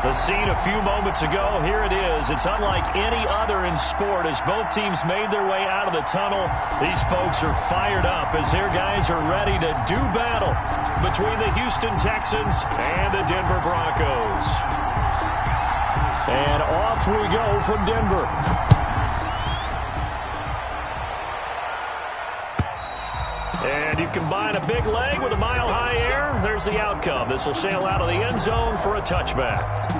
The scene a few moments ago, here it is. It's unlike any other in sport as both teams made their way out of the tunnel. These folks are fired up as their guys are ready to do battle between the Houston Texans and the Denver Broncos. And off we go from Denver. And you combine a big leg with a mile-high air, there's the outcome. This will sail out of the end zone for a touchback.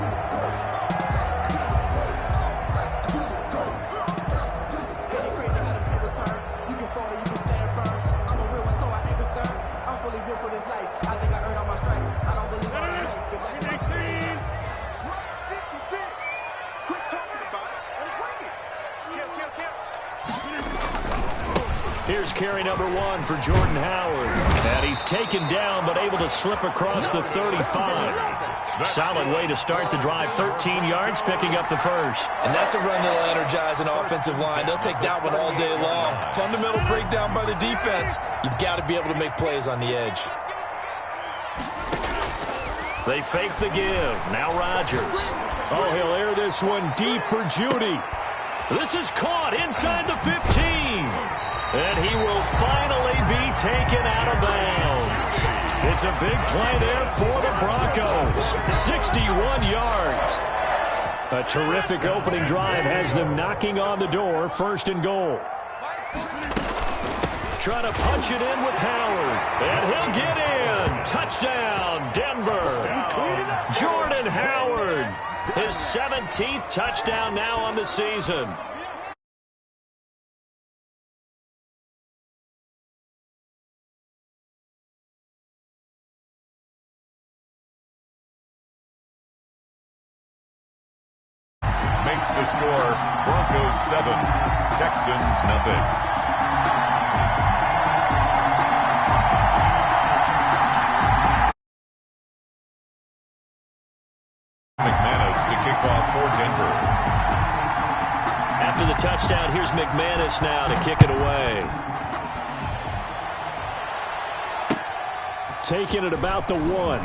Here's carry number 1 for Jordan Howard. And he's taken down but able to slip across the 35. Solid way to start the drive. 13 yards, picking up the first. And that's a run that'll energize an offensive line. They'll take that one all day long. Fundamental breakdown by the defense. You've got to be able to make plays on the edge. They fake the give. Now Rodgers. Oh, he'll air this one deep for Judy. This is caught inside the 15. And he will finally be taken out of bounds. It's a big play there for the Broncos. 61 yards. A terrific opening drive has them knocking on the door. First and goal. Trying to punch it in with Howard. And he'll get in. Touchdown, Denver. Jordan Howard. His 17th touchdown now on the season. Makes the score Broncos 7, Texans nothing. McManus to kick off for Denver. After the touchdown, here's McManus now to kick it away. Taking it about the 1.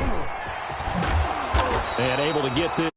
And able to get this.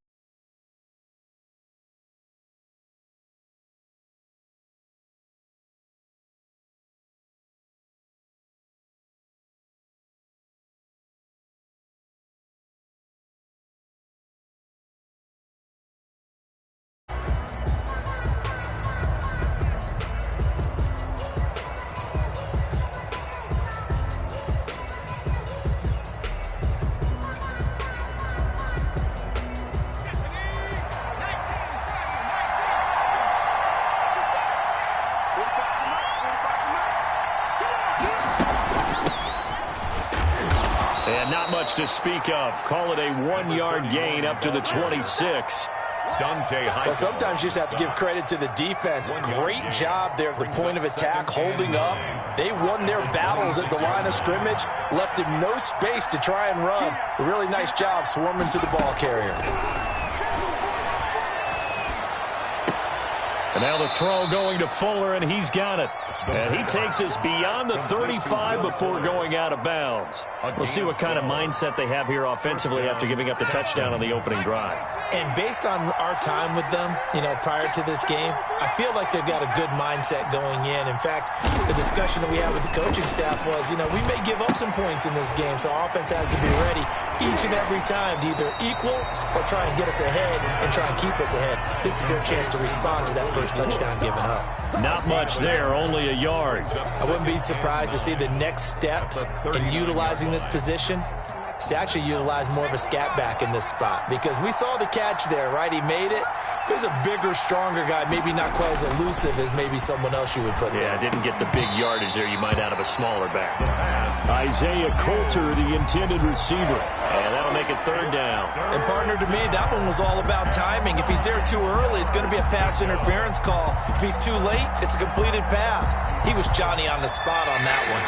And not much to speak of. Call it a 1-yard gain up to the 26. Well, sometimes you just have to give credit to the defense. Great job there at the point of attack, holding up. They won their battles at the line of scrimmage, left him no space to try and run. A really nice job swarming to the ball carrier. And now the throw going to Fuller, and he's got it. And he takes us beyond the 35 before going out of bounds. We'll see what kind of mindset they have here offensively after giving up the touchdown on the opening drive. And based on our time with them, prior to this game, I feel like they've got a good mindset going in. In fact, the discussion that we had with the coaching staff was, we may give up some points in this game, so our offense has to be ready each and every time to either equal or try and get us ahead and try and keep us ahead. This is their chance to respond to that first touchdown given up. Not much there, only a yard. I wouldn't be surprised to see the next step in utilizing this position is to actually utilize more of a scat back in this spot, because we saw the catch there, right? He made it. He's a bigger, stronger guy, maybe not quite as elusive as maybe someone else you would put there. Yeah, didn't get the big yardage there you might out of a smaller back. Isaiah Coulter, the intended receiver. And that'll make it third down. And partner, to me, that one was all about timing. If he's there too early, it's going to be a pass interference call. If he's too late, it's a completed pass. He was Johnny on the spot on that one.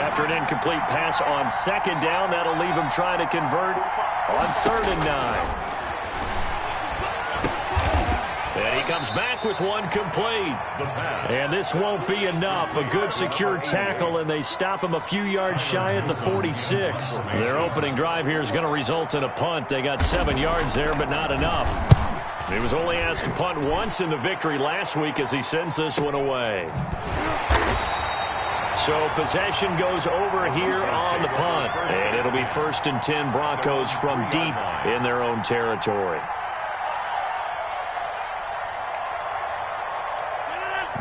After an incomplete pass on second down, that'll leave him trying to convert on 3rd and 9. And he comes back with one complete. And this won't be enough. A good secure tackle, and they stop him a few yards shy at the 46. Their opening drive here is going to result in a punt. They got 7 yards there, but not enough. He was only asked to punt once in the victory last week as he sends this one away. So possession goes over here on the punt. And it'll be 1st and 10 Broncos from deep in their own territory.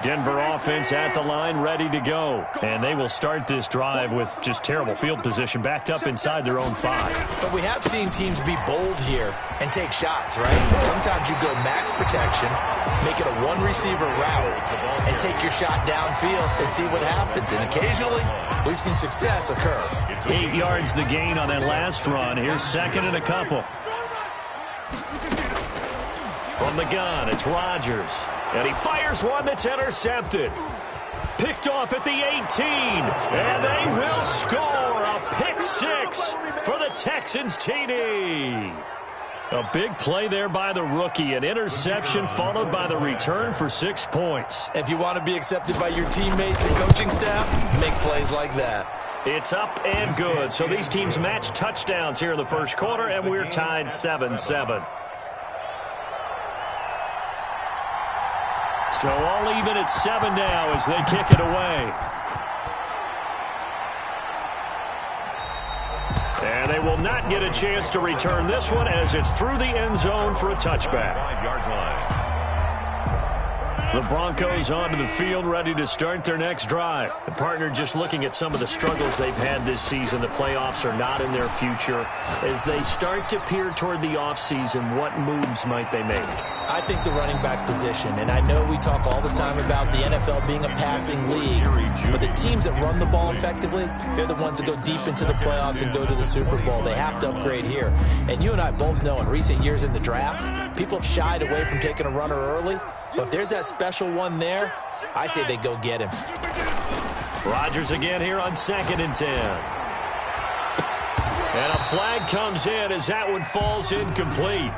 Denver offense at the line, ready to go. And they will start this drive with just terrible field position, backed up inside their own 5. But we have seen teams be bold here and take shots, right? Sometimes you go max protection, make it a one-receiver route, and take your shot downfield and see what happens. And occasionally, we've seen success occur. 8 yards the gain on that last run. Here's 2nd and a couple. From the gun, it's Rodgers. And he fires one that's intercepted. Picked off at the 18. And they will score a pick 6 for the Texans TD. A big play there by the rookie. An interception followed by the return for 6 points. If you want to be accepted by your teammates and coaching staff, make plays like that. It's up and good. So these teams match touchdowns here in the first quarter, and we're tied 7-7. So all even at 7 now as they kick it away. And they will not get a chance to return this one as it's through the end zone for a touchback. 5-yard line. The Broncos onto the field, ready to start their next drive. The partner just looking at some of the struggles they've had this season. The playoffs are not in their future. As they start to peer toward the offseason, what moves might they make? I think the running back position, and I know we talk all the time about the NFL being a passing league, but the teams that run the ball effectively, they're the ones that go deep into the playoffs and go to the Super Bowl. They have to upgrade here. And you and I both know in recent years in the draft, people have shied away from taking a runner early. But if there's that special one there, I say they go get him. Rodgers again here on 2nd and 10. And a flag comes in as that one falls incomplete.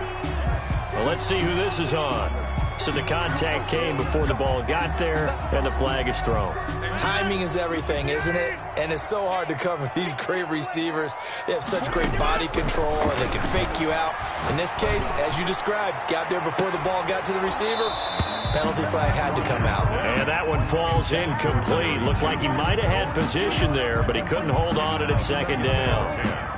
Well, let's see who this is on. So the contact came before the ball got there, and the flag is thrown. Timing is everything, isn't it? And it's so hard to cover these great receivers. They have such great body control, and they can fake you out. In this case, as you described, got there before the ball got to the receiver. Penalty flag had to come out. And that one falls incomplete. Looked like he might have had position there, but he couldn't hold on to it at 2nd down.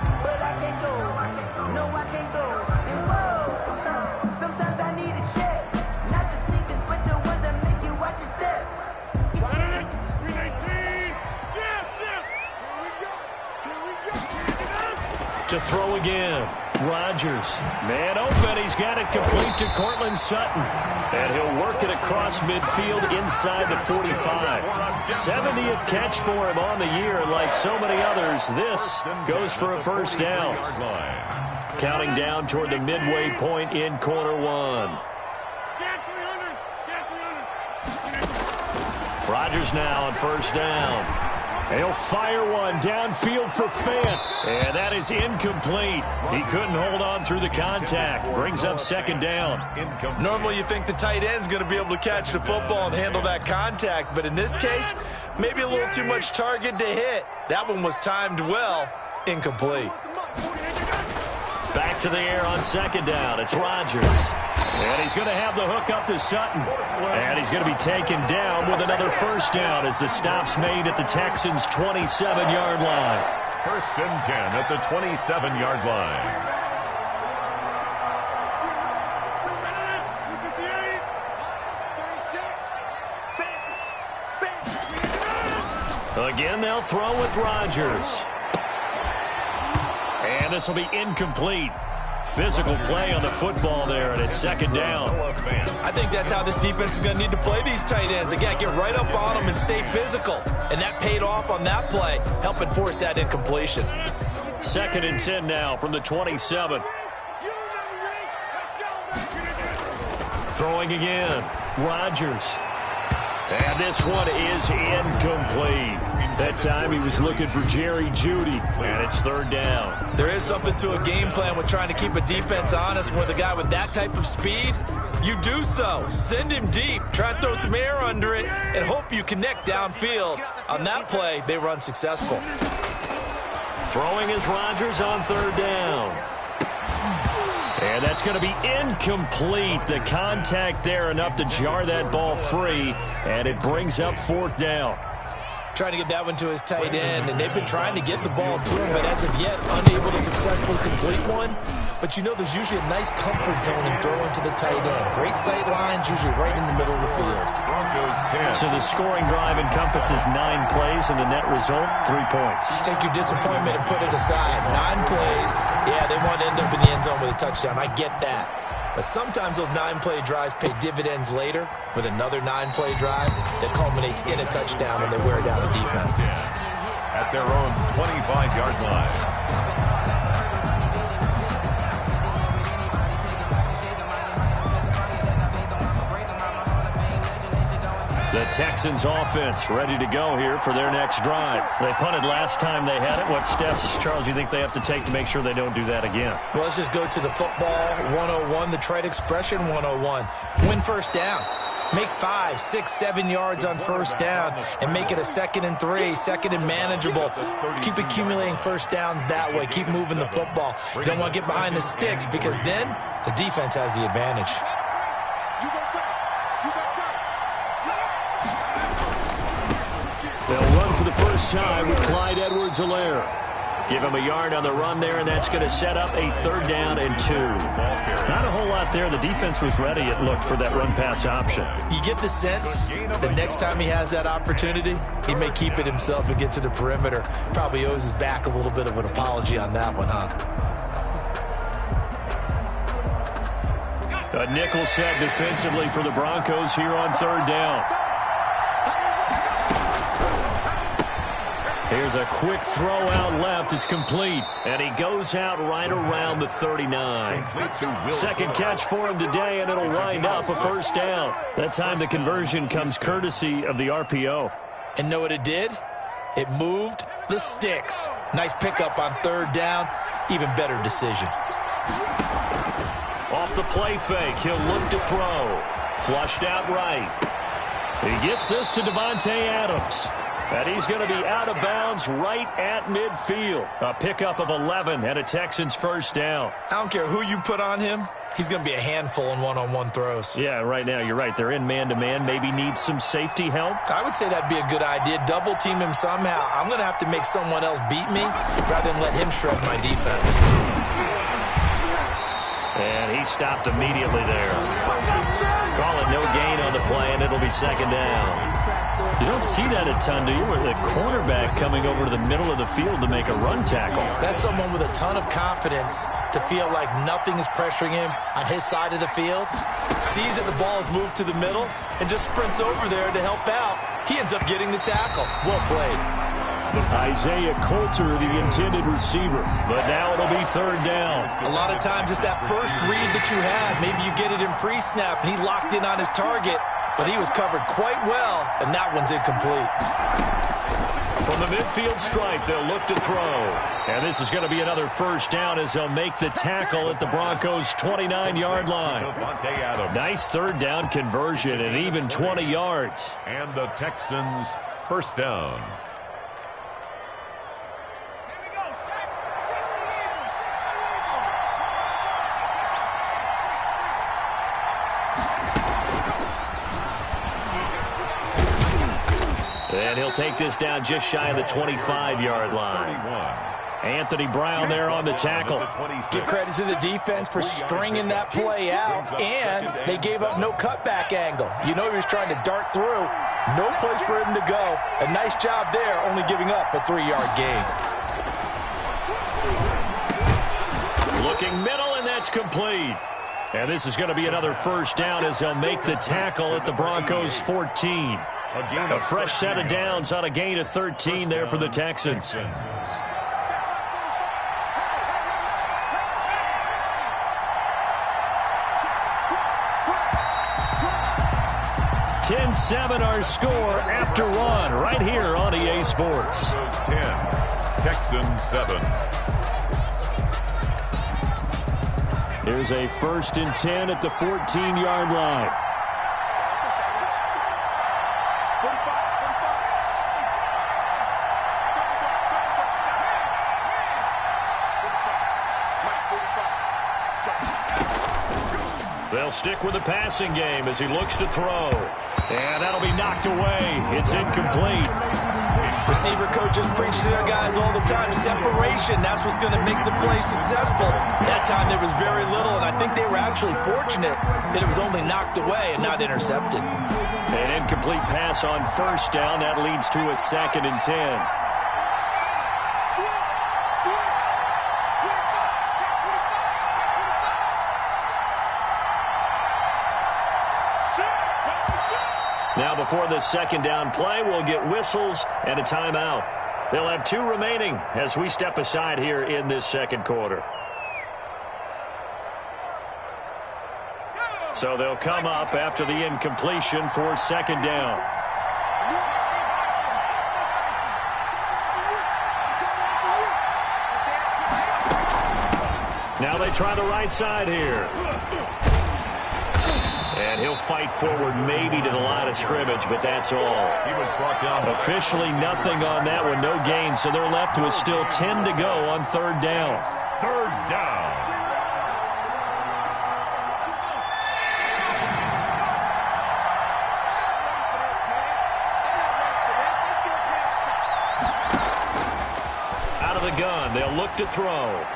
To throw again. Rodgers. Man open. He's got it complete to Cortland Sutton. And he'll work it across midfield inside the 45. 70th catch for him on the year. And like so many others, this goes for a 1st down. Counting down toward the midway point in quarter 1. Rodgers now on 1st down. He'll fire one downfield for Fant. And that is incomplete. He couldn't hold on through the contact. Brings up 2nd down. Normally you think the tight end's going to be able to catch the football and handle that contact. But in this case, maybe a little too much target to hit. That one was timed well. Incomplete. Back to the air on 2nd down. It's Rodgers. And he's going to have the hook up to Sutton. And he's going to be taken down with another 1st down as the stop's made at the Texans' 27-yard line. 1st and 10 at the 27-yard line. Again, they'll throw with Rodgers. And this will be incomplete. Physical play on the football there, and it's 2nd down. I think that's how this defense is going to need to play these tight ends. Again, get right up on them and stay physical. And that paid off on that play, helping force that incompletion. 2nd and 10 now from the 27. Throwing again. Rodgers. And this one is incomplete. That time he was looking for Jerry Jeudy, and it's third down. There is something to a game plan with trying to keep a defense honest with a guy with that type of speed. You do so. Send him deep. Try and throw some air under it and hope you connect downfield. On that play, they were unsuccessful. Throwing is Rodgers on third down. And that's going to be incomplete. The contact there enough to jar that ball free, and it brings up fourth down. Trying to get that one to his tight end, and they've been trying to get the ball to him, but as of yet, unable to successfully complete one. But you know there's usually a nice comfort zone in throwing to the tight end. Great sight lines, usually right in the middle of the field. So the scoring drive encompasses 9 plays, and the net result, 3 points. Take your disappointment and put it aside. 9 plays, yeah, they want to end up in the end zone with a touchdown. I get that. But sometimes those 9-play drives pay dividends later with another 9-play drive that culminates in a touchdown when they wear down a defense. At their own 25-yard line. The Texans offense ready to go here for their next drive. They punted last time they had it. What steps, Charles, you think they have to take to make sure they don't do that again? Well, let's just go to the football 101, the trade expression 101. Win first down. Make 5, 6, 7 yards on first down and make it a 2nd and 3, 2nd and manageable. Keep accumulating first downs that way. Keep moving the football. You don't want to get behind the sticks because then the defense has the advantage. They'll run for the first time with Clyde Edwards-Helaire. Give him a yard on the run there, and that's going to set up a 3rd down and 2. Not a whole lot there. The defense was ready, it looked, for that run-pass option. You get the sense the next time he has that opportunity, he may keep it himself and get to the perimeter. Probably owes his back a little bit of an apology on that one, huh? A nickel set defensively for the Broncos here on 3rd down. Here's a quick throw out left. It's complete. And he goes out right around the 39. Second catch for him today, and it'll wind up a first down. That time the conversion comes courtesy of the RPO. And know what it did? It moved the sticks. Nice pickup on 3rd down. Even better decision. Off the play fake, he'll look to throw. Flushed out right. He gets this to Devontae Adams. And he's going to be out of bounds right at midfield. A pickup of 11 and a Texans first down. I don't care who you put on him. He's going to be a handful in one-on-one throws. Yeah, right now you're right. They're in man-to-man. Maybe need some safety help. I would say that'd be a good idea. Double team him somehow. I'm going to have to make someone else beat me rather than let him shred my defense. And he stopped immediately there. Call it no gain on the play, and it'll be 2nd down. You don't see that a ton, do you? Where the cornerback coming over to the middle of the field to make a run tackle. That's someone with a ton of confidence to feel like nothing is pressuring him on his side of the field. Sees that the ball is moved to the middle and just sprints over there to help out. He ends up getting the tackle. Well played. Isaiah Coulter, the intended receiver. But now it'll be 3rd down. A lot of times it's that first read that you had. Maybe you get it in pre-snap and he locked in on his target. But he was covered quite well, and that one's incomplete. From the midfield stripe, they'll look to throw. And this is going to be another first down as they'll make the tackle at the Broncos' 29-yard line. Nice 3rd down conversion and even 20 yards. And the Texans first down. And he'll take this down just shy of the 25-yard line. Anthony Brown there on the tackle. Give credit to the defense for stringing that play out, and they gave up no cutback angle. You know he was trying to dart through. No place for him to go. A nice job there, only giving up a 3-yard gain. Looking middle, and that's complete. And this is going to be another first down as they'll make the tackle at the Broncos' 14. A fresh set of downs on a gain of 13 there for the Texans. 10-7 our score after one right here on EA Sports. 10, Texans 7. Here's a 1st and 10 at the 14-yard line. They'll stick with the passing game as he looks to throw. And that'll be knocked away. It's incomplete. Receiver coaches preach to their guys all the time. Separation, that's what's going to make the play successful. That time there was very little, and I think they were actually fortunate that it was only knocked away and not intercepted. An incomplete pass on 1st down. That leads to a 2nd and 10. Now before the 2nd down play, we'll get whistles and a timeout. They'll have 2 remaining as we step aside here in this 2nd quarter. So they'll come up after the incompletion for 2nd down. Now they try the right side here. And he'll fight forward maybe to the line of scrimmage, but that's all. He was brought down. Officially nothing on that one, no gain, so they're left with still 10 to go on 3rd down. 3rd down. Out of the gun, they'll look to throw.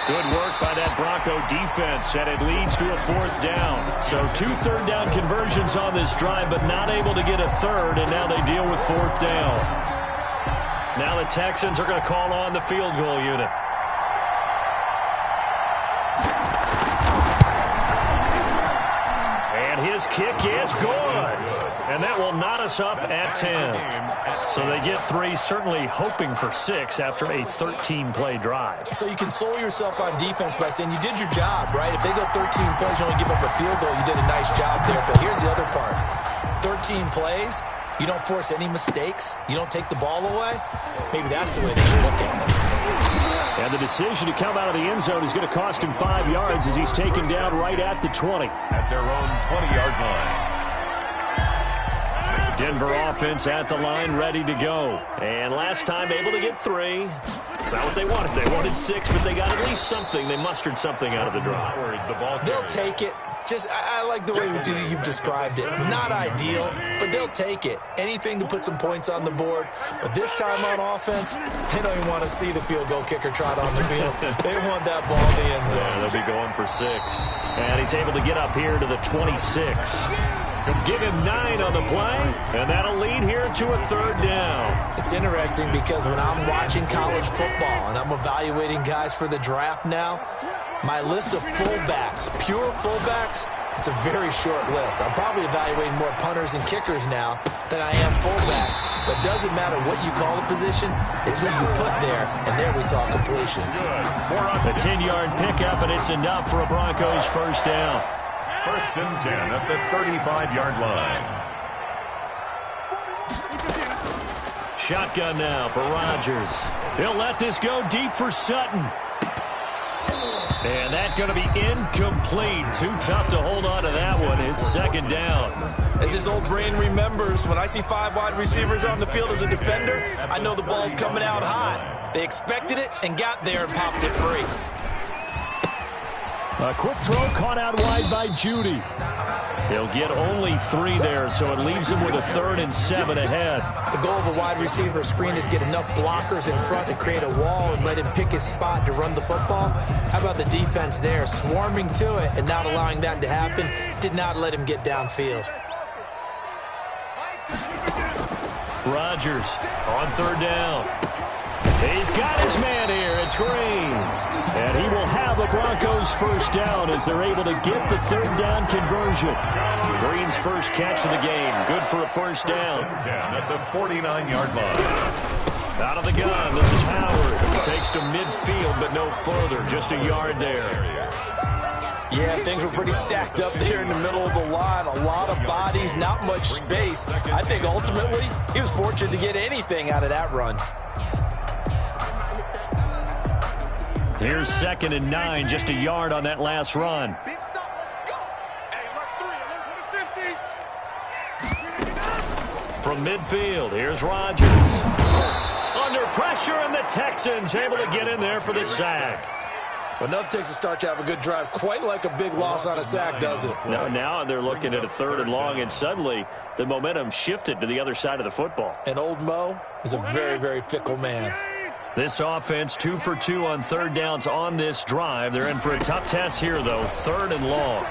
Good work by that Bronco defense, and it leads to a 4th down. So 2 3rd down conversions on this drive, but not able to get a 3rd, and now they deal with 4th down. Now the Texans are going to call on the field goal unit. And his kick is good. And that will knot us up at 10. So they get 3, certainly hoping for 6 after a 13-play drive. So you console yourself on defense by saying you did your job, right? If they go 13 plays, you only give up a field goal, you did a nice job there. But here's the other part. 13 plays, you don't force any mistakes, you don't take the ball away. Maybe that's the way they should look at it. And the decision to come out of the end zone is going to cost him 5 yards as he's taken down right at the 20. At their own 20-yard line. Denver offense at the line, ready to go. And last time able to get 3. It's not what they wanted. They wanted 6, but they got at least something. They mustered something out of the drive. They'll take it. I like the way you've described it. Not ideal, but they'll take it. Anything to put some points on the board. But this time on offense, they don't even want to see the field goal kicker trot on the field. They want that ball in the end zone. Yeah, they'll be going for 6. And he's able to get up here to the 26. Give him 9 on the play, and that'll lead here to a 3rd down. It's interesting because when I'm watching college football and I'm evaluating guys for the draft now, my list of fullbacks, pure fullbacks, it's a very short list. I'm probably evaluating more punters and kickers now than I am fullbacks, but it doesn't matter what you call a position, it's who you put there, and there we saw completion. A 10-yard pickup, and it's enough for a Broncos 1st down. 1st and 10 at the 35-yard line. Shotgun now for Rodgers. He'll let this go deep for Sutton. And that's going to be incomplete. Too tough to hold on to that one. It's 2nd down. As his old brain remembers, when I see 5 wide receivers on the field as a defender, I know the ball's coming out hot. They expected it and got there and popped it free. A quick throw caught out wide by Judy. He'll get only 3 there, so it leaves him with a 3rd and 7 ahead. The goal of a wide receiver screen is get enough blockers in front to create a wall and let him pick his spot to run the football. How about the defense there, swarming to it and not allowing that to happen? Did not let him get downfield. Rodgers on 3rd down. He's got his man here. It's Green. And he will have the Broncos 1st down as they're able to get the 3rd down conversion. Green's first catch of the game. Good for a 1st down. At the 49-yard line. Out of the gun, this is Howard. Takes to midfield, but no further. Just a yard there. Yeah, things were pretty stacked up there in the middle of the line. A lot of bodies, not much space. I think ultimately he was fortunate to get anything out of that run. Here's 2nd and 9, just a yard on that last run. From midfield, here's Rodgers. Under pressure, and the Texans able to get in there for the sack. Enough takes a start to have a good drive, quite like a big loss on a sack, does it? Now they're looking at a 3rd and long, and suddenly the momentum shifted to the other side of the football. And old Mo is a very, very fickle man. This offense 2 for 2 on 3rd downs on this drive. They're in for a tough test here, though. 3rd and long.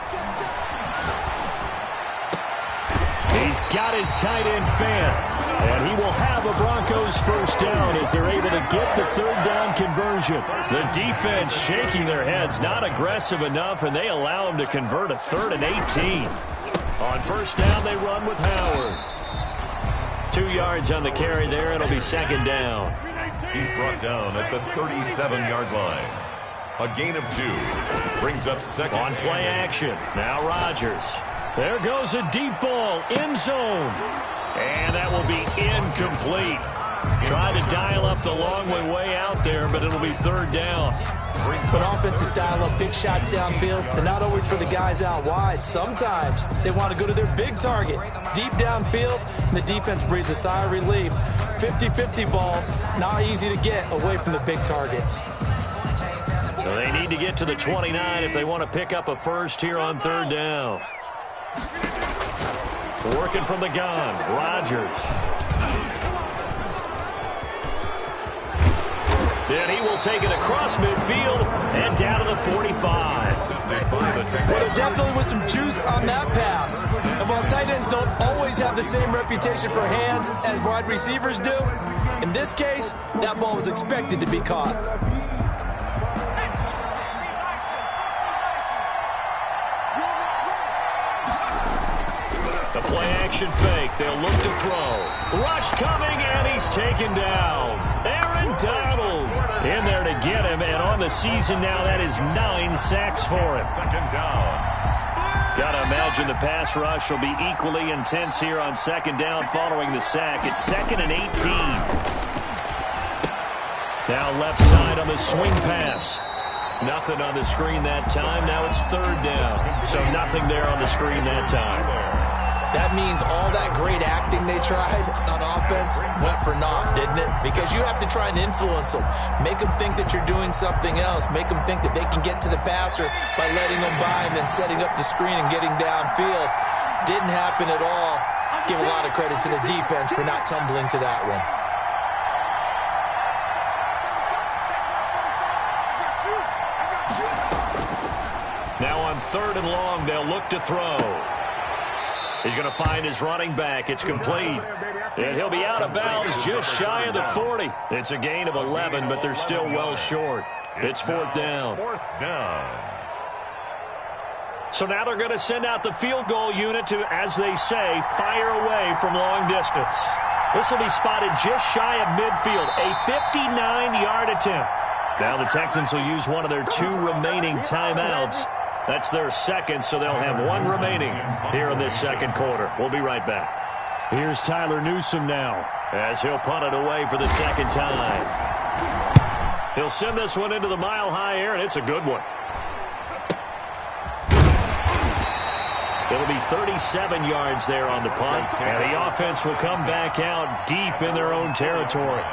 He's got his tight end fan. And he will have a Broncos 1st down as they're able to get the 3rd down conversion. The defense shaking their heads, not aggressive enough, and they allow him to convert a 3rd and 18. On 1st down, they run with Howard. 2 yards on the carry there. It'll be 2nd down. He's brought down at the 37-yard line. A gain of 2. Brings up 2nd. On play action. Now Rodgers. There goes a deep ball. End zone. And that will be incomplete. Trying to dial up the long way out there, but it'll be 3rd down. When offenses dial up big shots downfield, they're not always for the guys out wide. Sometimes they want to go to their big target, deep downfield, and the defense breathes a sigh of relief. 50-50 balls, not easy to get away from the big targets. So they need to get to the 29 if they want to pick up a 1st here on 3rd down. Working from the gun, Rodgers. Then he will take it across midfield and down to the 45. Well, there definitely was some juice on that pass. And while tight ends don't always have the same reputation for hands as wide receivers do, in this case, that ball was expected to be caught. The play-action fake. They'll look to throw. Rush coming, and he's taken down. Aaron Donald in there to get him, and on the season now, that is 9 sacks for him. 2nd down. Got to imagine the pass rush will be equally intense here on 2nd down following the sack. It's 2nd and 18. Now left side on the swing pass. Nothing on the screen that time. Now it's 3rd down. So nothing there on the screen that time. That means all that great acting they tried on offense went for naught, didn't it? Because you have to try and influence them. Make them think that you're doing something else. Make them think that they can get to the passer by letting them by and then setting up the screen and getting downfield. Didn't happen at all. Give a lot of credit to the defense for not tumbling to that one. Now on 3rd and long, they'll look to throw. He's going to find his running back. It's complete. And he'll be out of bounds just shy of the 40. It's a gain of 11, but they're still well short. It's 4th down. 4th down. So now they're going to send out the field goal unit to, as they say, fire away from long distance. This will be spotted just shy of midfield. A 59-yard attempt. Now the Texans will use one of their 2 remaining timeouts. That's their 2nd, so they'll have 1 remaining here in this 2nd quarter. We'll be right back. Here's Tyler Newsome now as he'll punt it away for the 2nd time. He'll send this one into the mile-high air, and it's a good one. It'll be 37 yards there on the punt, and the offense will come back out deep in their own territory.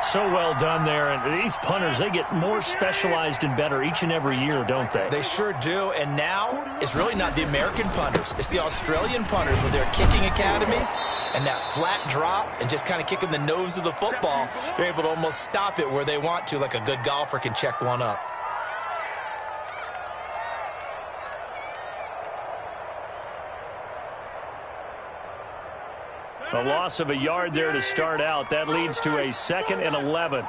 So well done there, and these punters, they get more specialized and better each and every year, don't they? They sure do, and now it's really not the American punters. It's the Australian punters with their kicking academies and that flat drop and just kind of kicking the nose of the football. They're able to almost stop it where they want to, like a good golfer can check one up. A loss of a yard there to start out. That leads to a 2nd and 11.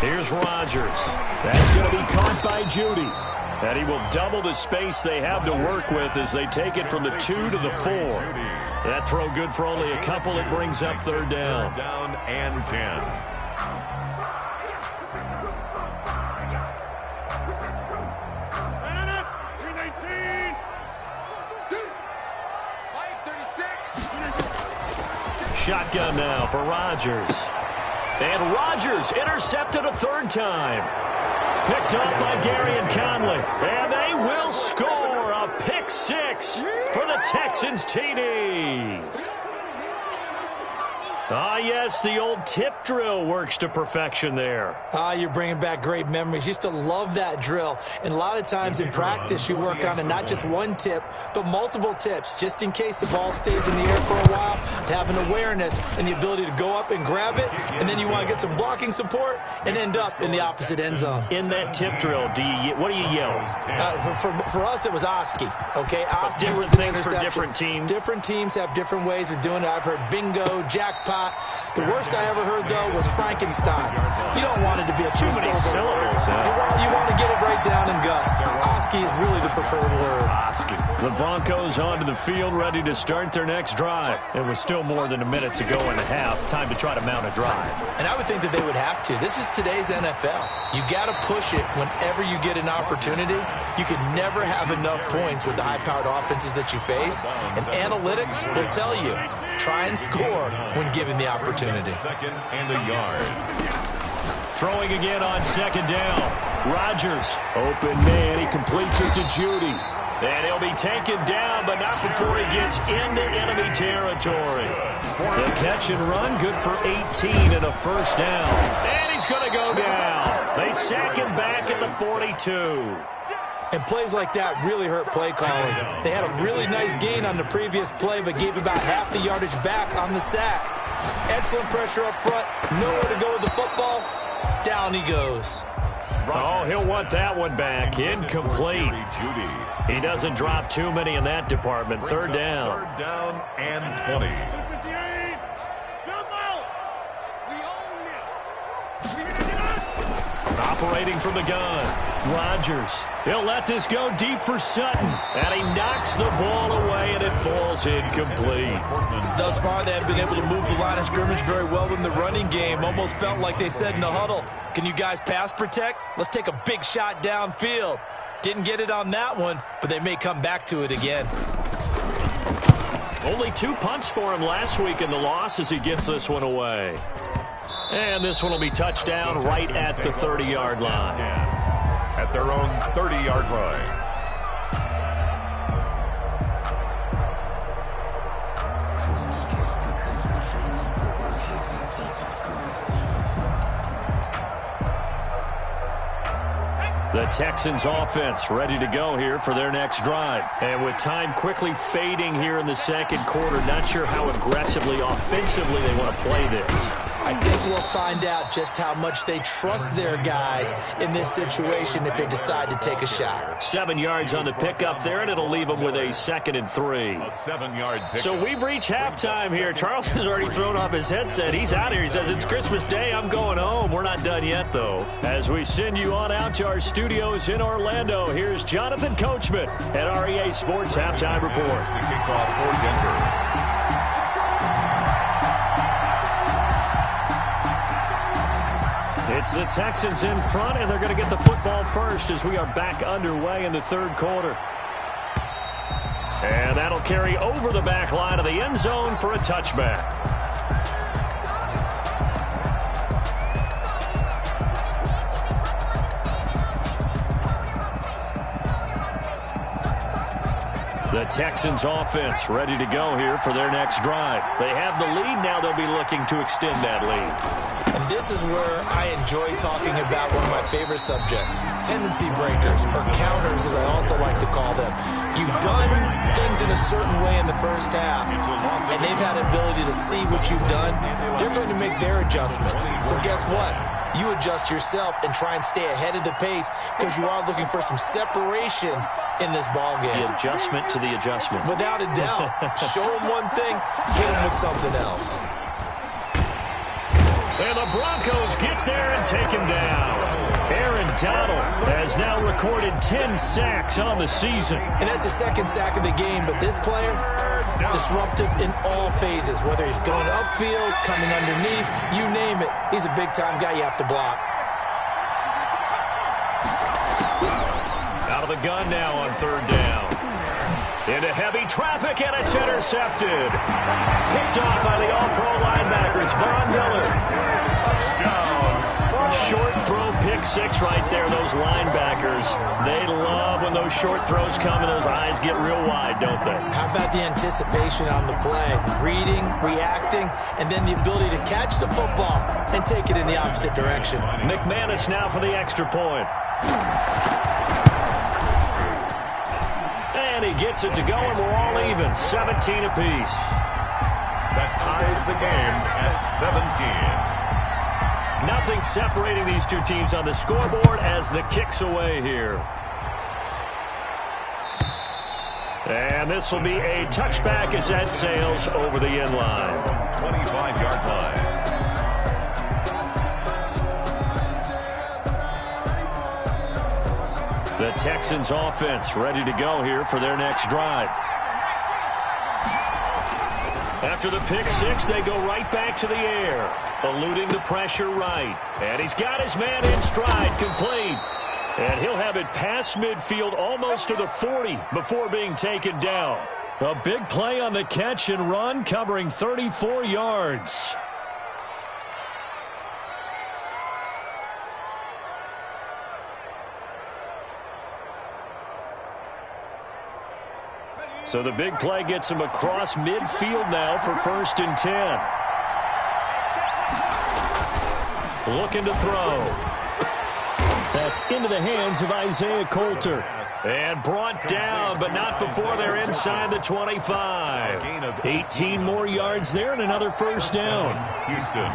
Here's Rodgers. That's going to be caught by Judy. And he will double the space they have to work with as they take it from the 2 to the 4. That throw good for only a couple. It brings up third down. Third down and 10. Shotgun now for Rodgers. And Rodgers intercepted a third time. Picked up by Gary and Conley. And they will score a pick six for the Texans TD. Ah, yes, the old tip drill works to perfection there. Ah, you're bringing back great memories. Used to love that drill. And a lot of times in practice, you work on it, not just one tip, but multiple tips, just in case the ball stays in the air for a while, to have an awareness and the ability to go up and grab it, and then you want to get some blocking support and end up in the opposite end zone. In that tip drill, what do you yell? For us, it was Oski, okay? Oski different was an things for interception. different teams. Different teams have different ways of doing it. I've heard bingo, jackpot. The worst I ever heard, though, was Frankenstein. You don't want it to be a too many syllables. You want to get it right down and go. Oski is really the preferred word. Oski. The Broncos onto the field, ready to start their next drive. It was still more than a minute to go in the half. Time to try to mount a drive. And I would think that they would have to. This is today's NFL. You got to push it whenever you get an opportunity. You can never have enough points with the high-powered offenses that you face. And analytics will tell you, try and score when given the opportunity. Second and a yard. Throwing again on second down. Rodgers, open man, he completes it to Judy. And he'll be taken down, but not before he gets into enemy territory. The catch and run, good for 18 and a first down. And he's going to go down. They sack him back at the 42. And plays like that really hurt play calling. They had a really nice gain on the previous play, but gave about half the yardage back on the sack. Excellent pressure up front. Nowhere to go with the football. Down he goes. Oh, he'll want that one back. Incomplete. He doesn't drop too many in that department. Third down. Third down and 20. Operating from the gun. Rodgers. He'll let this go deep for Sutton. And he knocks the ball away, and it falls incomplete. Thus far, they have been able to move the line of scrimmage very well in the running game. Almost felt like they said in the huddle, can you guys pass protect? Let's take a big shot downfield. Didn't get it on that one, but they may come back to it again. Only 2 punts for him last week in the loss as he gets this one away. And this one will be touchdown right at the 30-yard line. At their own 30-yard line. The Texans offense ready to go here for their next drive. And with time quickly fading here in the second quarter, not sure how aggressively, offensively they want to play this. I think we'll find out just how much they trust their guys in this situation if they decide to take a shot. 7 yards on the pickup there, and it'll leave them with a 2nd and 3. A 7-yard pickup. So we've reached halftime here. Charles has already thrown off his headset. He's out here. He says, it's Christmas Day. I'm going home. We're not done yet, though. As we send you on out to our studios in Orlando, here's Jonathan Coachman at REA Sports Halftime Report. The kickoff for Denver. It's the Texans in front, and they're going to get the football first as we are back underway in the third quarter. And that'll carry over the back line of the end zone for a touchback. The Texans offense ready to go here for their next drive. They have the lead. Now they'll be looking to extend that lead. And this is where I enjoy talking about one of my favorite subjects, tendency breakers, or counters as I also like to call them. You've done things in a certain way in the first half, and they've had an ability to see what you've done. They're going to make their adjustments. So guess what? You adjust yourself and try and stay ahead of the pace because you are looking for some separation in this ball game. The adjustment to the adjustment. Without a doubt. Show them one thing, hit them with something else. And the Broncos get there and take him down. Aaron McDonald has now recorded 10 sacks on the season. And that's the second sack of the game, but this player, disruptive in all phases, whether he's going upfield, coming underneath, you name it. He's a big-time guy you have to block. Out of the gun now on third down. Into heavy traffic, and it's intercepted. Picked off by the all-pro linebacker. It's Von Miller. Touchdown. Short throw, pick six right there. Those linebackers, they love when those short throws come and those eyes get real wide, don't they? How about the anticipation on the play? Reading, reacting, and then the ability to catch the football and take it in the opposite direction. McManus now for the extra point. And he gets it to go, and we're all even. 17 apiece. That ties the game at 17. Nothing separating these two teams on the scoreboard as the kick's away here. And this will be a touchback as that sails over the end line. 25-yard line. The Texans offense ready to go here for their next drive. After the pick six, they go right back to the air, eluding the pressure right. And he's got his man in stride, complete. And he'll have it past midfield almost to the 40 before being taken down. A big play on the catch and run, covering 34 yards. So the big play gets him across midfield now for 1st and 10. Looking to throw. That's into the hands of Isaiah Coulter. And brought down, but not before they're inside the 25. 18 more yards there and another first down. Houston.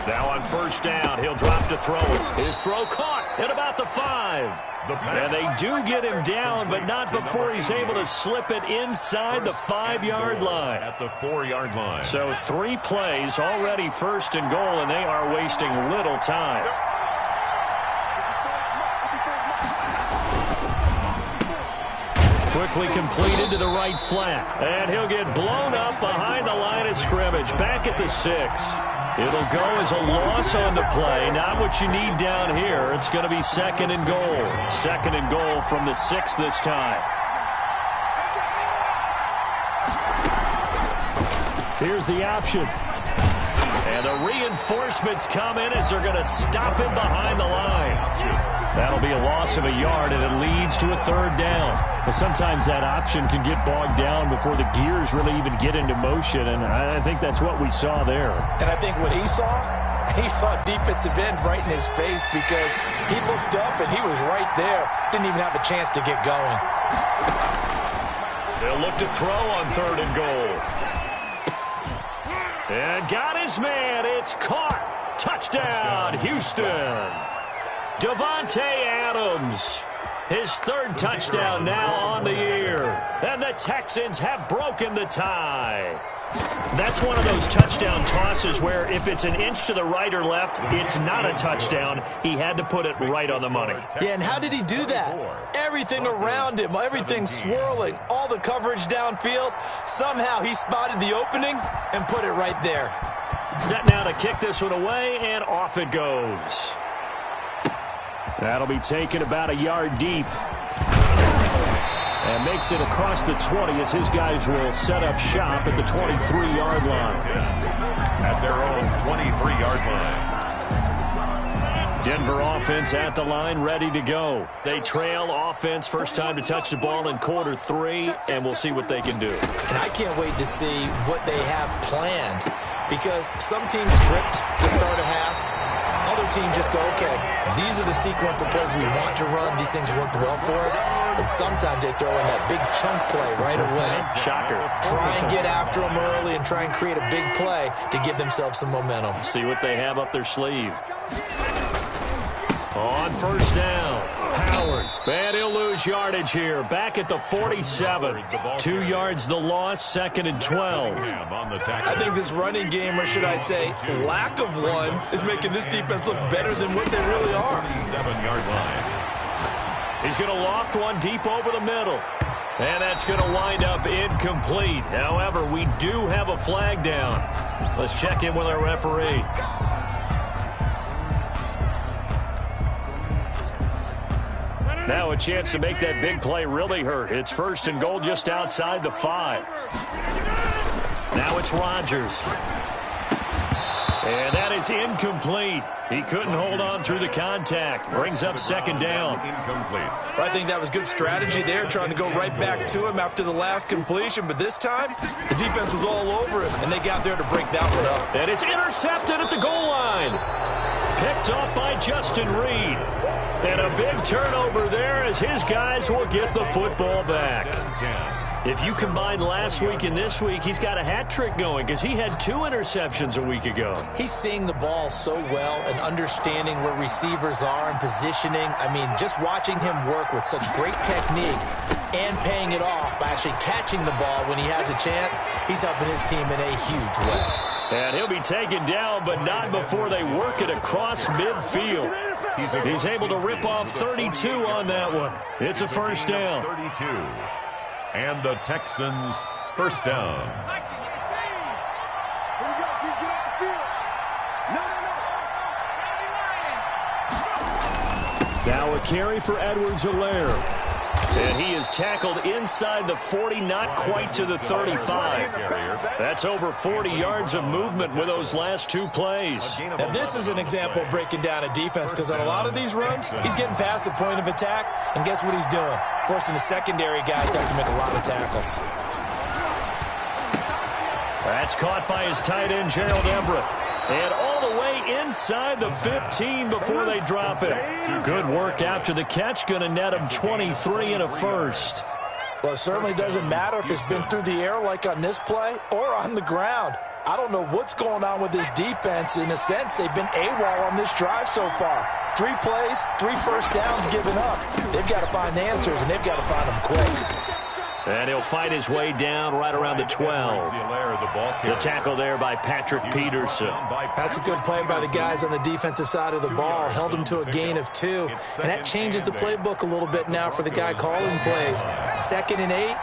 Now on first down, he'll drop to throw it. His throw caught at about the 5. And they do get him down, but not before he's able to slip it inside the 5-yard line. At the 4-yard line. So 3 plays already 1st and goal, and they are wasting little time. Quickly completed to the right flat. And he'll get blown up behind the line of scrimmage. Back at the 6. It'll go as a loss on the play. Not what you need down here. It's going to be 2nd and goal. 2nd and goal from the 6 this time. Here's the option. And the reinforcements come in as they're going to stop him behind the line. That'll be a loss of a yard, and it leads to a 3rd down. But sometimes that option can get bogged down before the gears really even get into motion, and I think that's what we saw there. And I think what he saw defensive end right in his face because he looked up and he was right there. Didn't even have a chance to get going. They'll look to throw on 3rd and goal. And got his man. It's caught. Touchdown, Houston. Davante Adams, his 3rd touchdown now on the year. And the Texans have broken the tie. That's one of those touchdown tosses where if it's an inch to the right or left, it's not a touchdown. He had to put it right on the money. Yeah, and how did he do that? Everything around him, everything swirling, all the coverage downfield. Somehow he spotted the opening and put it right there. Set now to kick this one away, and off it goes. That'll be taken about a yard deep. And makes it across the 20 as his guys will set up shop at the 23-yard line. At their own 23-yard line. Denver offense at the line, ready to go. They trail offense, first time to touch the ball in quarter 3, and we'll see what they can do. And I can't wait to see what they have planned because some teams script to start a half. Other teams just go, okay, these are the sequence of plays we want to run. These things worked well for us. And sometimes they throw in that big chunk play right away. Shocker. Try and get after them early and try and create a big play to give themselves some momentum. See what they have up their sleeve. On first down, Howard. And he'll lose yardage here. Back at the 47. 2 yards the loss, 2nd and 12. I think this running game, or should I say lack of one, is making this defense look better than what they really are. 7-yard line. He's going to loft one deep over the middle. And that's going to wind up incomplete. However, we do have a flag down. Let's check in with our referee. Now a chance to make that big play really hurt. It's 1st and goal just outside the 5. Now it's Rodgers. And that is incomplete. He couldn't hold on through the contact. Brings up 2nd down. Incomplete. I think that was good strategy there, trying to go right back to him after the last completion. But this time, the defense was all over him, and they got there to break that one up. And it's intercepted at the goal line. Picked off by Justin Reed. And a big turnover there as his guys will get the football back. If you combine last week and this week, he's got a hat trick going because he had 2 interceptions a week ago. He's seeing the ball so well and understanding where receivers are and positioning. I mean, just watching him work with such great technique and paying it off by actually catching the ball when he has a chance, he's helping his team in a huge way. And he'll be taken down, but not before they work it across midfield. He's able to rip off 32 on that one. It's a 1st down. 32. And the Texans, 1st down. Now a carry for Edwards-Helaire. And he is tackled inside the 40, not quite to the 35. That's over 40 yards of movement with those last 2 plays. Now, this is an example of breaking down a defense because on a lot of these runs, he's getting past the point of attack, and guess what he's doing? Forcing the secondary guys to have to make a lot of tackles. That's caught by his tight end, Gerald Everett. And all the way inside the 15 before they drop it. Good work after the catch. Going to net him 23 and a 1st. Well, it certainly doesn't matter if it's been through the air like on this play or on the ground. I don't know what's going on with this defense. In a sense, they've been AWOL on this drive so far. 3 plays, 3 1st downs given up. They've got to find answers, and they've got to find them quick. And he'll fight his way down right around the 12. The tackle there by Patrick Peterson. That's a good play by the guys on the defensive side of the ball. Held him to a gain of 2. And that changes the playbook a little bit now for the guy calling plays. 2nd and 8.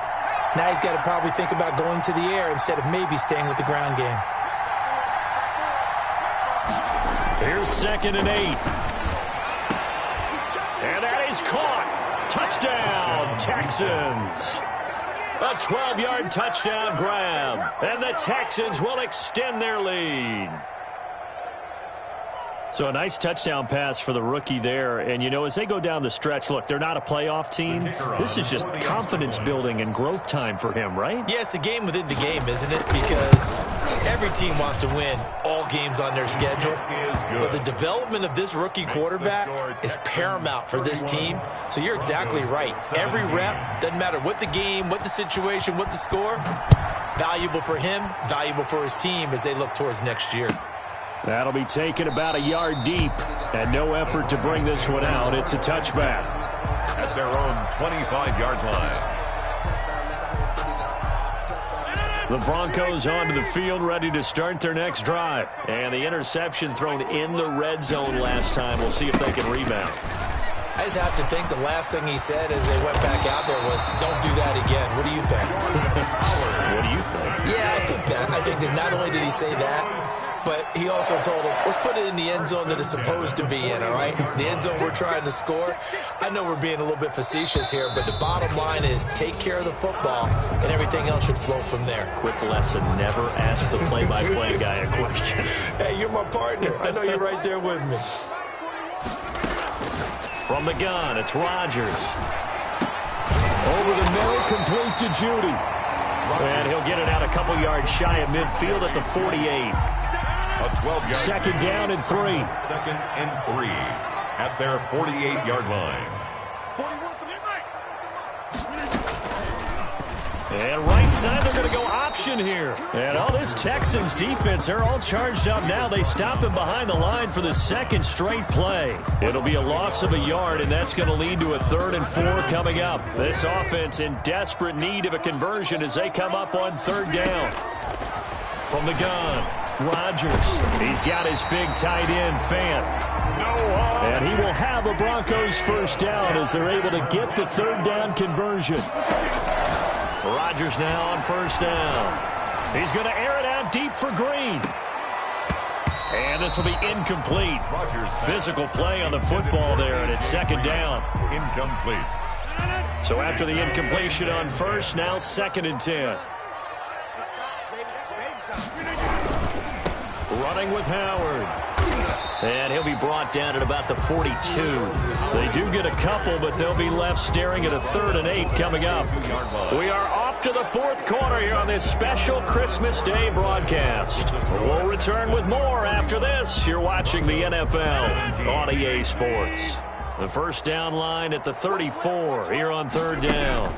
Now he's got to probably think about going to the air instead of maybe staying with the ground game. Here's 2nd and 8. And that is caught. Touchdown, Texans. A 12-yard touchdown grab. And the Texans will extend their lead. So a nice touchdown pass for the rookie there. And, you know, as they go down the stretch, look, they're not a playoff team. This is just confidence building and growth time for him, right? Yeah, it's a game within the game, isn't it? Because every team wants to win all games on their schedule. But the development of this rookie quarterback is paramount for this team. So you're exactly right. Every rep, doesn't matter what the game, what the situation, what the score, valuable for him, valuable for his team as they look towards next year. That'll be taken about a yard deep, and no effort to bring this one out. It's a touchback. At their own 25-yard line. The Broncos onto the field, ready to start their next drive. And the interception thrown in the red zone last time. We'll see if they can rebound. I just have to think the last thing he said as they went back out there was, don't do that again. What do you think? What do you think? Yeah, I think that. I think that not only did he say that, but he also told him, let's put it in the end zone that it's supposed to be in, all right? The end zone we're trying to score. I know we're being a little bit facetious here, but the bottom line is take care of the football, and everything else should flow from there. Quick lesson, never ask the play-by-play guy a question. Hey, you're my partner. I know you're right there with me. From the gun, it's Rodgers. Over the middle, complete to Judy. And he'll get it out a couple yards shy of midfield at the 48. A 12-yard. 2nd down and 3. 2nd and 3 at their 48-yard line. And right side, they're going to go option here. And all this Texans defense, they're all charged up now. They stopped him behind the line for the second straight play. It'll be a loss of a yard, and that's going to lead to a 3rd and 4 coming up. This offense in desperate need of a conversion as they come up on 3rd down. From the gun, Rodgers. He's got his big tight end, Fant. And he will have a Broncos first down as they're able to get the 3rd down conversion. Rodgers now on 1st down. He's going to air it out deep for Green. And this will be incomplete. Physical play on the football there, and it's 2nd down. Incomplete. So after the incompletion on 1st, now 2nd and 10. Running with Howard. And he'll be brought down at about the 42. They do get a couple, but they'll be left staring at a 3rd and 8 coming up. We are off to the 4th quarter here on this special Christmas Day broadcast. We'll return with more after this. You're watching the NFL on EA Sports. The first down line at the 34 here on 3rd down.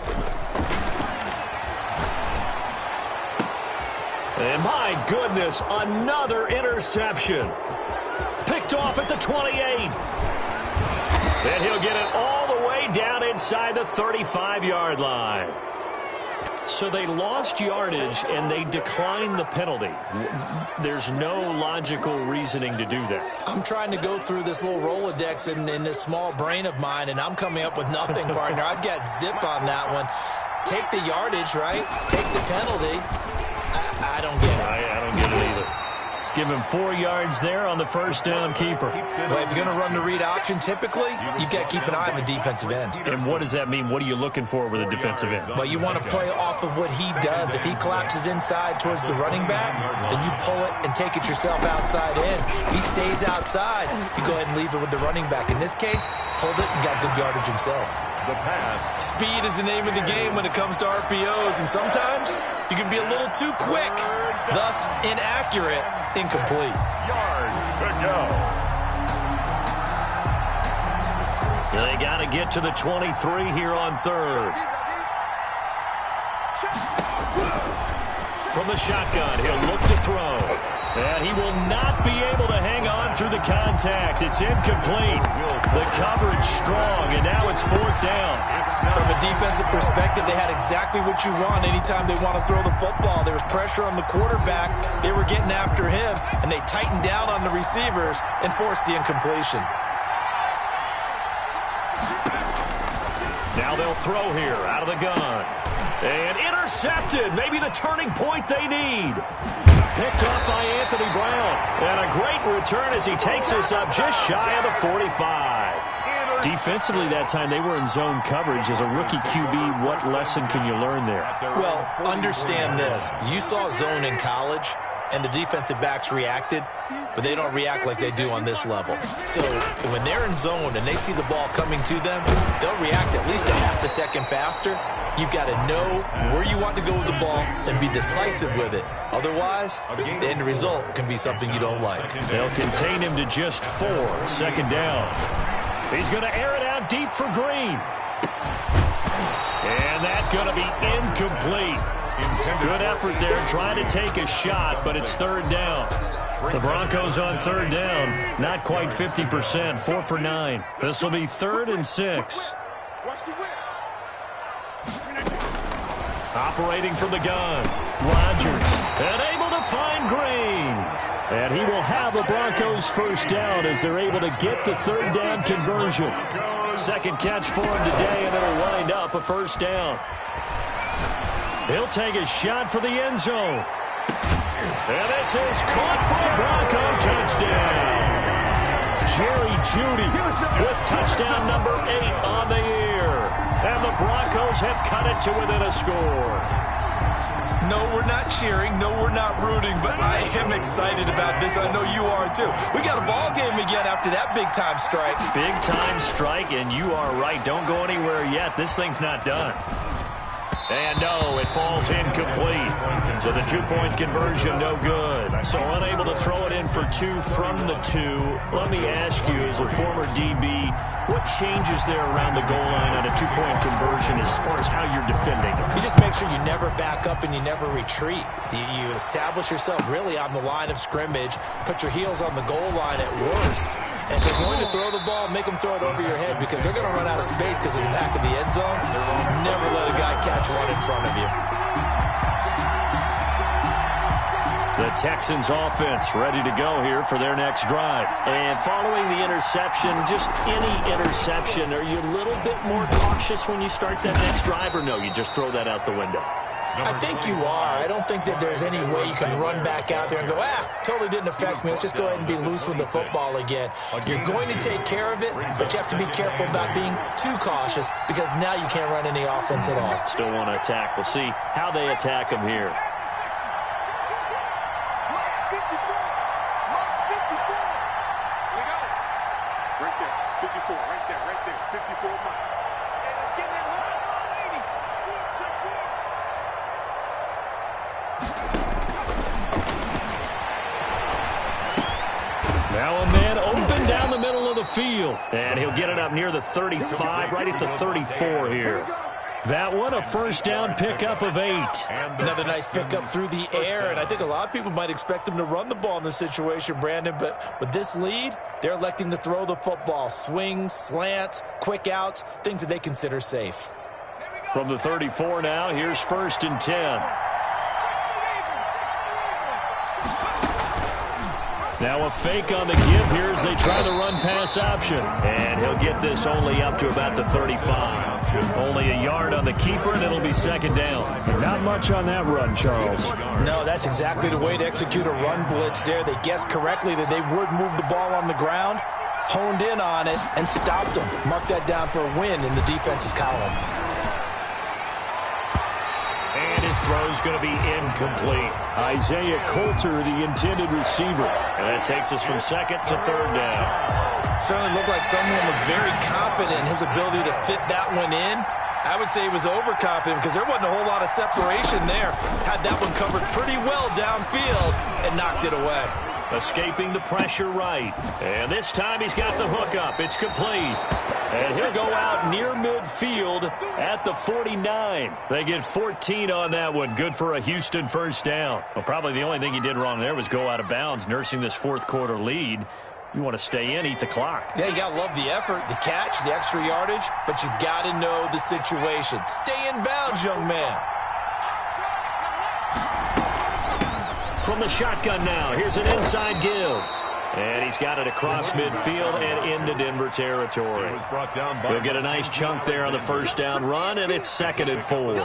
And my goodness, another interception. Picked off at the 28. And he'll get it all the way down inside the 35-yard line. So they lost yardage, and they declined the penalty. There's no logical reasoning to do that. I'm trying to go through this little Rolodex in this small brain of mine, and I'm coming up with nothing, partner. I've got zip on that one. Take the yardage, right? Take the penalty. I don't get it. I don't get it either. Give him 4 yards there on the first down keeper. Well, if you're going to run the read option, typically, you've got to keep an eye on the defensive end. And what does that mean? What are you looking for with a defensive end? Well, you want to play off of what he does. If he collapses inside towards the running back, then you pull it and take it yourself outside in. If he stays outside, you go ahead and leave it with the running back. In this case, pulled it and got good yardage himself. The pass. Speed is the name of the game when it comes to RPOs, and sometimes you can be a little too quick, thus inaccurate, incomplete. Yards to go. They got to get to the 23 here on 3rd. From the shotgun, he'll look to throw. And he will not be able to hang on through the contact. It's incomplete. The coverage strong, and now it's 4th down. From a defensive perspective, they had exactly what you want anytime they want to throw the football. There was pressure on the quarterback. They were getting after him, and they tightened down on the receivers and forced the incompletion. Now they'll throw here out of the gun. And intercepted. Maybe the turning point they need. Picked up by Anthony Brown. And a great return as he takes us up just shy of the 45. Defensively that time, they were in zone coverage. As a rookie QB, what lesson can you learn there? Well, understand this. You saw zone in college, and the defensive backs reacted, but they don't react like they do on this level. So when they're in zone and they see the ball coming to them, they'll react at least a half a second faster. You've got to know where you want to go with the ball and be decisive with it. Otherwise, the end result can be something you don't like. They'll contain him to just 4. 2nd down. He's going to air it out deep for Green. And that's going to be incomplete. Good effort there trying to take a shot, but it's 3rd down. The Broncos on 3rd down, not quite 50%, 4 for 9. This will be 3rd and 6. Operating from the gun, Rodgers, and able to find Green. And he will have the Broncos first down as they're able to get the 3rd down conversion. 2nd catch for him today, and it'll wind up a 1st down. He'll take a shot for the end zone. And this is caught for a Bronco touchdown. Jerry Jeudy with touchdown number 8 on the year. And the Broncos have cut it to within a score. No, we're not cheering. No, we're not rooting. But I am excited about this. I know you are, too. We got a ball game again after that big-time strike. Big-time strike, and you are right. Don't go anywhere yet. This thing's not done. And no, it falls incomplete. So the two-point conversion, no good. So unable to throw it in for two from the two. Let me ask you, as a former DB, what changes there around the goal line on a two-point conversion as far as how you're defending? You just make sure you never back up and you never retreat. You establish yourself really on the line of scrimmage, put your heels on the goal line at worst. And if they're going to throw the ball, make them throw it over your head because they're going to run out of space because of the back of the end zone. Never let a guy catch one in front of you. The Texans offense ready to go here for their next drive. And following the interception, just any interception, are you a little bit more cautious when you start that next drive, or no, you just throw that out the window? I think you are. I don't think that there's any way you can run back out there and go, totally didn't affect me. Let's just go ahead and be loose with the football again. You're going to take care of it, but you have to be careful about being too cautious because now you can't run any offense at all. Still want to attack. We'll see how they attack them here. Now a man open down the middle of the field. And he'll get it up near the 35, right at the 34 here. That one, a first down pickup of 8. Another nice pickup through the air, and I think a lot of people might expect them to run the ball in this situation, Brandon, but with this lead, they're electing to throw the football. Swings, slants, quick outs, things that they consider safe. From the 34 now, here's 1st and 10. Now a fake on the give here as they try the run-pass option. And he'll get this only up to about the 35. Only a yard on the keeper, and it'll be 2nd down. Not much on that run, Charles. No, that's exactly the way to execute a run blitz there. They guessed correctly that they would move the ball on the ground, honed in on it, and stopped them. Mark that down for a win in the defense's column. And his throw's going to be incomplete. Isaiah Coulter, the intended receiver. And that takes us from 2nd to 3rd down. Certainly looked like someone was very confident in his ability to fit that one in. I would say he was overconfident because there wasn't a whole lot of separation there. Had that one covered pretty well downfield and knocked it away. Escaping the pressure right. And this time he's got the hook up. It's complete. And he'll go out near midfield at the 49. They get 14 on that one. Good for a Houston first down. Well, probably the only thing he did wrong there was go out of bounds, nursing this 4th quarter lead. You want to stay in, eat the clock. Yeah, you got to love the effort, the catch, the extra yardage, but you got to know the situation. Stay in bounds, young man. From the shotgun now, here's an inside give. And he's got it across midfield and into Denver territory. He'll get a nice chunk there on the first down run, and it's 2nd and 4.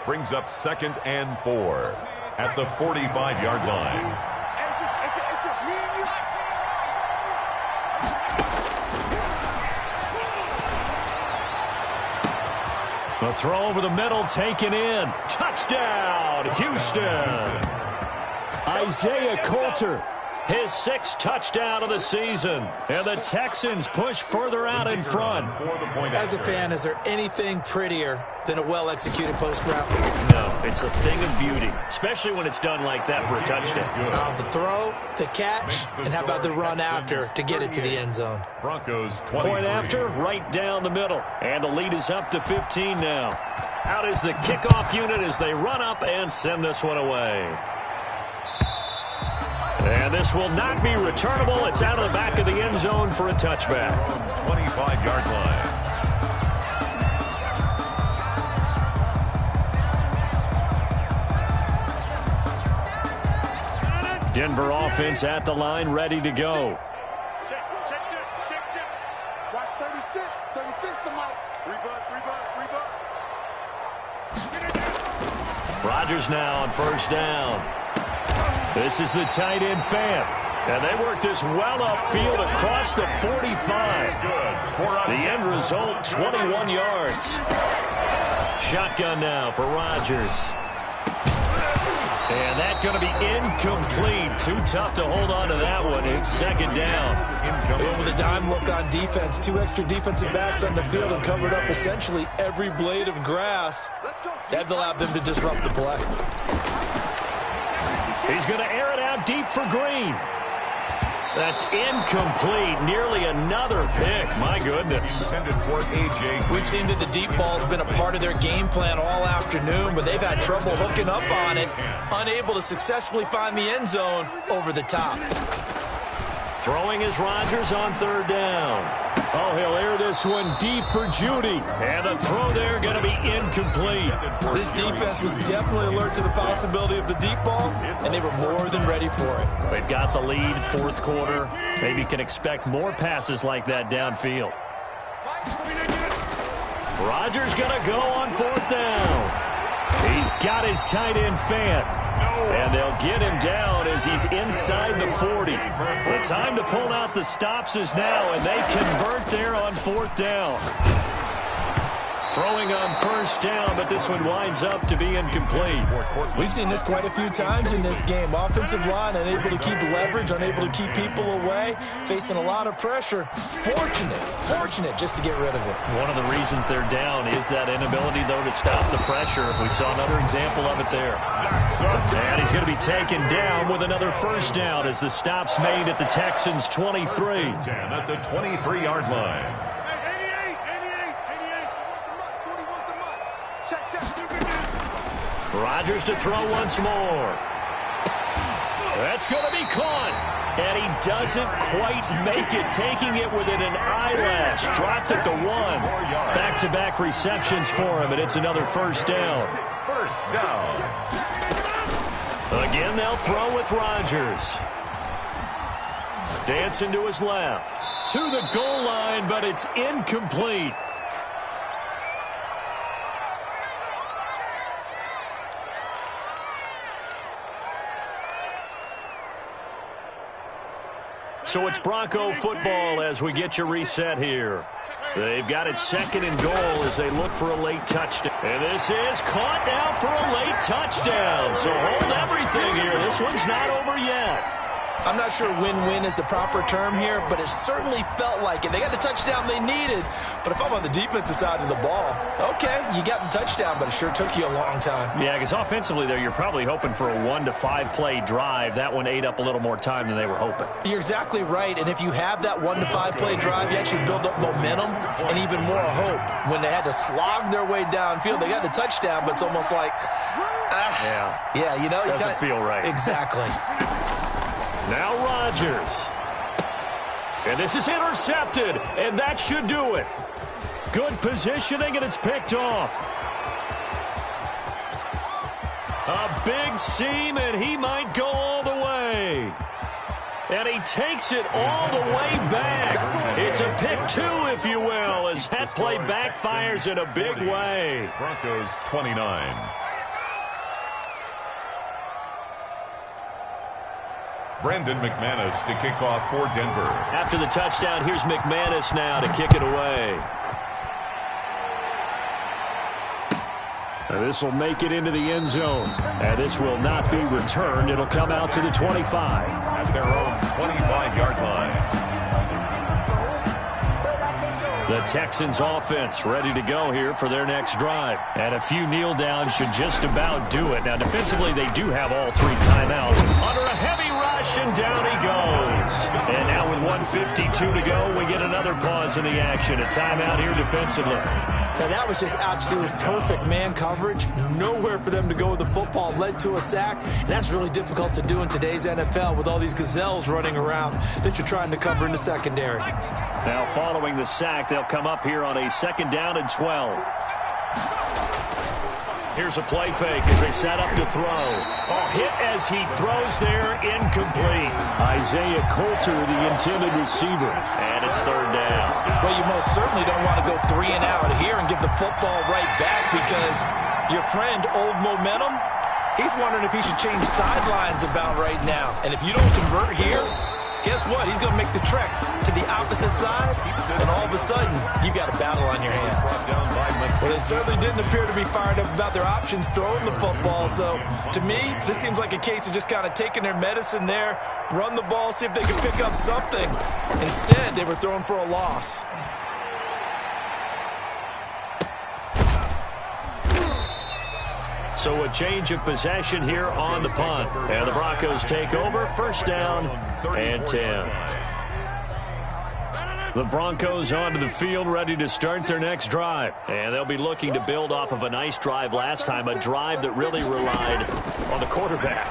Brings up 2nd and 4 at the 45-yard line. The throw over the middle taken in. Touchdown, Houston. Isaiah Coulter, his 6th touchdown of the season. And the Texans push further out in front. As a fan, is there anything prettier than a well-executed post route? No, it's a thing of beauty, especially when it's done like that for a touchdown. The throw, the catch, and how about the run after to get it to the end zone? Broncos 23. Point after, right down the middle. And the lead is up to 15 now. Out is the kickoff unit as they run up and send this one away. And this will not be returnable. It's out of the back of the end zone for a touchback. 25-yard line. Denver offense at the line, ready to go. Check. Watch 36. 36 to Mike. 3 bud. Rodgers now on first down. This is the tight end fan. And they work this well upfield across the 45. The end result, 21 yards. Shotgun now for Rodgers. And that's going to be incomplete. Too tough to hold on to that one. It's 2nd down. With a dime look on defense, 2 extra defensive backs on the field and covered up essentially every blade of grass. That allowed them to disrupt the play. He's going to air it out deep for Green. That's incomplete. Nearly another pick. My goodness. We've seen that the deep ball's been a part of their game plan all afternoon, but they've had trouble hooking up on it, unable to successfully find the end zone over the top. Throwing is Rodgers on third down. Oh, he'll air this one deep for Judy. And the throw there going to be incomplete. This defense was definitely alert to the possibility of the deep ball, and they were more than ready for it. They've got the lead, fourth quarter. Maybe can expect more passes like that downfield. Rodgers going to go on fourth down. He's got his tight end Fant. And they'll get him down as he's inside the 40. The time to pull out the stops is now, and they convert there on fourth down. Throwing on first down, but this one winds up to be incomplete. We've seen this quite a few times in this game. Offensive line unable to keep leverage, unable to keep people away, facing a lot of pressure. Fortunate just to get rid of it. One of the reasons they're down is that inability, though, to stop the pressure. We saw another example of it there. And he's going to be taken down with another first down as the stop's made at the Texans' 23. At the 23-yard line. Rodgers to throw once more. That's going to be caught. And he doesn't quite make it, taking it within an eyelash. Dropped at the 1. Back-to-back receptions for him, and it's another first down. First down. Again, they'll throw with Rodgers. Dancing to his left. To the goal line, but it's incomplete. So it's Bronco football as we get you reset here. They've got it second and goal as they look for a late touchdown. And this is caught now for a late touchdown. So hold everything here. This one's not over yet. I'm not sure win-win is the proper term here, but it certainly felt like it. They got the touchdown they needed, but if I'm on the defensive side of the ball, okay, you got the touchdown, but it sure took you a long time. Yeah, because offensively there, you're probably hoping for a 1 to 5 play drive. That one ate up a little more time than they were hoping. You're exactly right, and if you have that 1 to 5 play drive, you actually build up momentum and even more hope. When they had to slog their way downfield, they got the touchdown, but it's almost like, yeah, you know. Doesn't feel right. Exactly. Now Rodgers. And this is intercepted, and that should do it. Good positioning, and it's picked off. A big seam, and he might go all the way. And he takes it all the way back. It's a pick 2, if you will, as that play backfires in a big way. Broncos 29. Brandon McManus to kick off for Denver. After the touchdown, here's McManus now to kick it away. And this will make it into the end zone. And this will not be returned. It'll come out to the 25. At their own 25-yard line. The Texans offense ready to go here for their next drive. And a few kneel downs should just about do it. Now defensively they do have all 3 timeouts. Under a heavy rush and down he goes. And now with 1:52 to go, we get another pause in the action. A timeout here defensively. Now that was just absolute perfect man coverage. Nowhere for them to go with the football. Led to a sack. And that's really difficult to do in today's NFL with all these gazelles running around that you're trying to cover in the secondary. Now following the sack, they'll come up here on a 2nd down and 12. Here's a play fake as they set up to throw. Oh, hit as he throws there, incomplete. Isaiah Coulter, the intended receiver. And it's 3rd down. Well, you most certainly don't want to go 3 and out here and give the football right back because your friend, Old Momentum, he's wondering if he should change sidelines about right now. And if you don't convert here, guess what? He's going to make the trek to the opposite side, and all of a sudden, you've got a battle on your hands. Well, they certainly didn't appear to be fired up about their options throwing the football, so to me, this seems like a case of just kind of taking their medicine there, run the ball, see if they can pick up something. Instead, they were throwing for a loss. So a change of possession here on the punt. And the Broncos take over, first down and 10. The Broncos onto the field, ready to start their next drive. And they'll be looking to build off of a nice drive last time, a drive that really relied on the quarterback.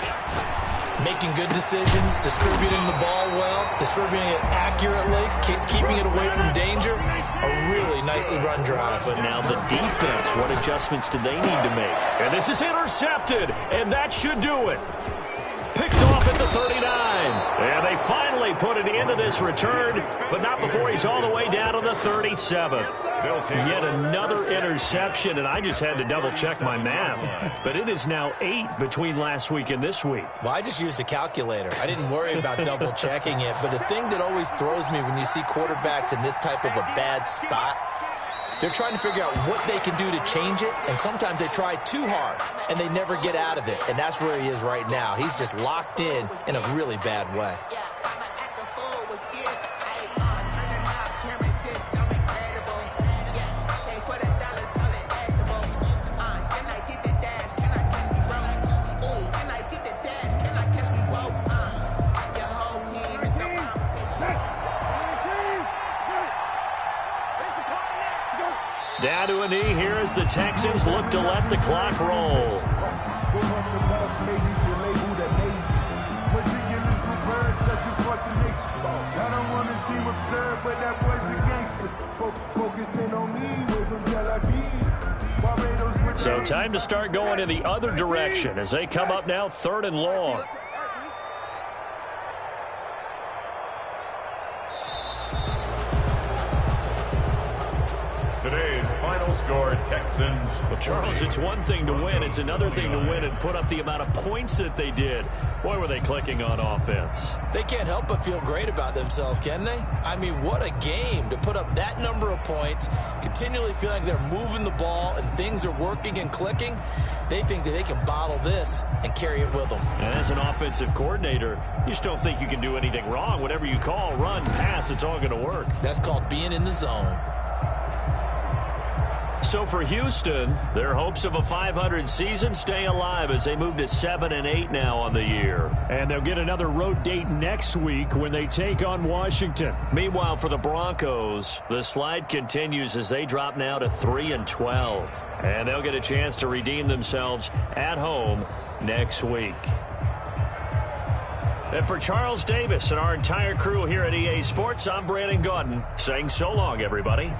Making good decisions, distributing the ball well, distributing it accurately, keeping it away from danger. A really nicely run drive. But now the defense, what adjustments do they need to make? And this is intercepted, and that should do it. Picked off at the 39. And they finally put it into this return, but not before he's all the way down to the 37. Yet another interception, and I just had to double-check my math. But it is now 8 between last week and this week. Well, I just used a calculator. I didn't worry about double-checking it. But the thing that always throws me when you see quarterbacks in this type of a bad spot, they're trying to figure out what they can do to change it, and sometimes they try too hard, and they never get out of it, and that's where he is right now. He's just locked in a really bad way. Down to a knee here as the Texans look to let the clock roll. So time to start going in the other direction as they come up now 3rd and long. Today's final score, Texans. Well, Charles, it's one thing to win. It's another thing to win and put up the amount of points that they did. Boy, were they clicking on offense. They can't help but feel great about themselves, can they? I mean, what a game to put up that number of points, continually feel like they're moving the ball and things are working and clicking. They think that they can bottle this and carry it with them. And as an offensive coordinator, you just don't think you can do anything wrong. Whatever you call, run, pass, it's all going to work. That's called being in the zone. So for Houston, their hopes of a 500 season stay alive as they move to 7-8 now on the year. And they'll get another road date next week when they take on Washington. Meanwhile, for the Broncos, the slide continues as they drop now to 3-12. And they'll get a chance to redeem themselves at home next week. And for Charles Davis and our entire crew here at EA Sports, I'm Brandon Gaudin saying so long, everybody.